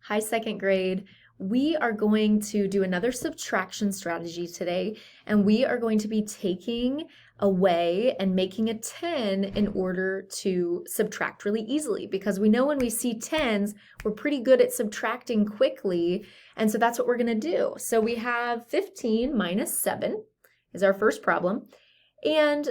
Hi, second grade. We are going to do another subtraction strategy today, and we are going to be taking away and making a 10 in order to subtract really easily, because we know when we see 10s, we're pretty good at subtracting quickly, and so that's what we're going to do. So we have 15 minus 7 is our first problem, and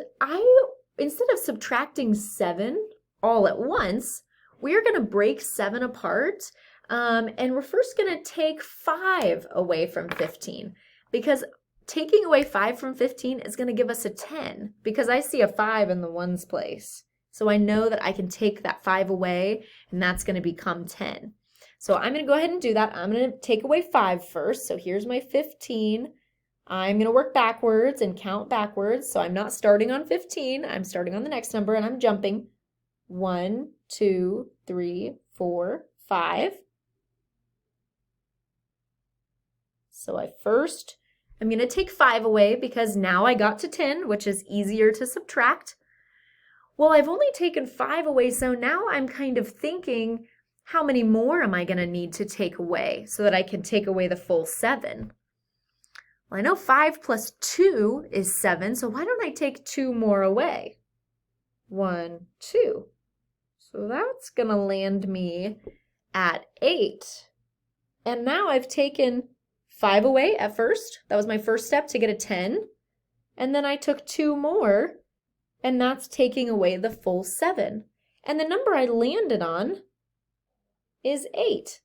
instead of subtracting 7 all at once, we are going to break 7 apart. And we're first going to take 5 away from 15, because taking away 5 from 15 is going to give us a 10, because I see a 5 in the ones place. So I know that I can take that 5 away, and that's going to become 10. So I'm going to go ahead and do that. I'm going to take away 5 first. So here's my 15. I'm going to work backwards and count backwards. So I'm not starting on 15. I'm starting on the next number, and I'm jumping 1, 2, 3, 4, 5. So I'm going to take 5 away because now I got to 10, which is easier to subtract. Well, I've only taken 5 away, so now I'm kind of thinking, how many more am I going to need to take away so that I can take away the full 7? Well, I know 5 plus 2 is 7, so why don't I take 2 more away? 1, 2. So that's going to land me at 8. And now I've taken 5 away at first. That was my first step to get a 10. And then I took 2 more, and that's taking away the full 7. And the number I landed on is 8.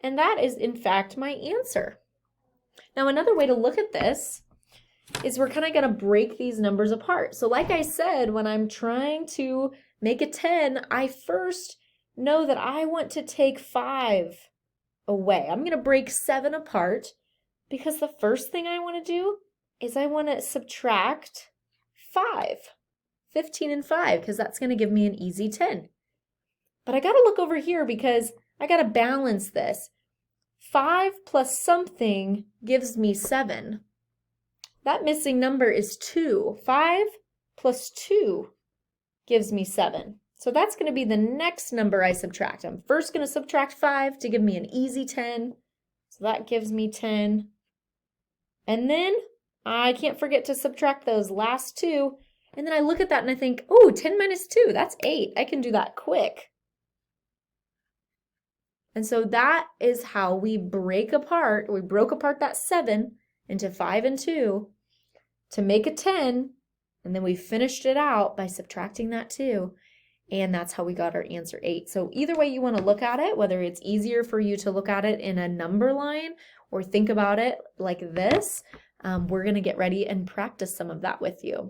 And that is, in fact, my answer. Now, another way to look at this is we're kind of going to break these numbers apart. So like I said, when I'm trying to make a 10, I first know that I want to take 5 away. I'm going to break 7 apart, because the first thing I want to do is I want to subtract 5, 15 and 5, because that's going to give me an easy 10. But I got to look over here because I got to balance this. 5 plus something gives me 7. That missing number is 2. 5 plus 2 gives me 7. So that's going to be the next number I subtract. I'm first going to subtract 5 to give me an easy 10. So that gives me 10. And then I can't forget to subtract those last 2. And then I look at that and I think, oh, 10 minus 2, that's 8. I can do that quick. And so that is how we broke apart that 7 into 5 and 2 to make a 10. And then we finished it out by subtracting that 2. And that's how we got our answer 8. So either way you want to look at it, whether it's easier for you to look at it in a number line or think about it like this, we're going to get ready and practice some of that with you.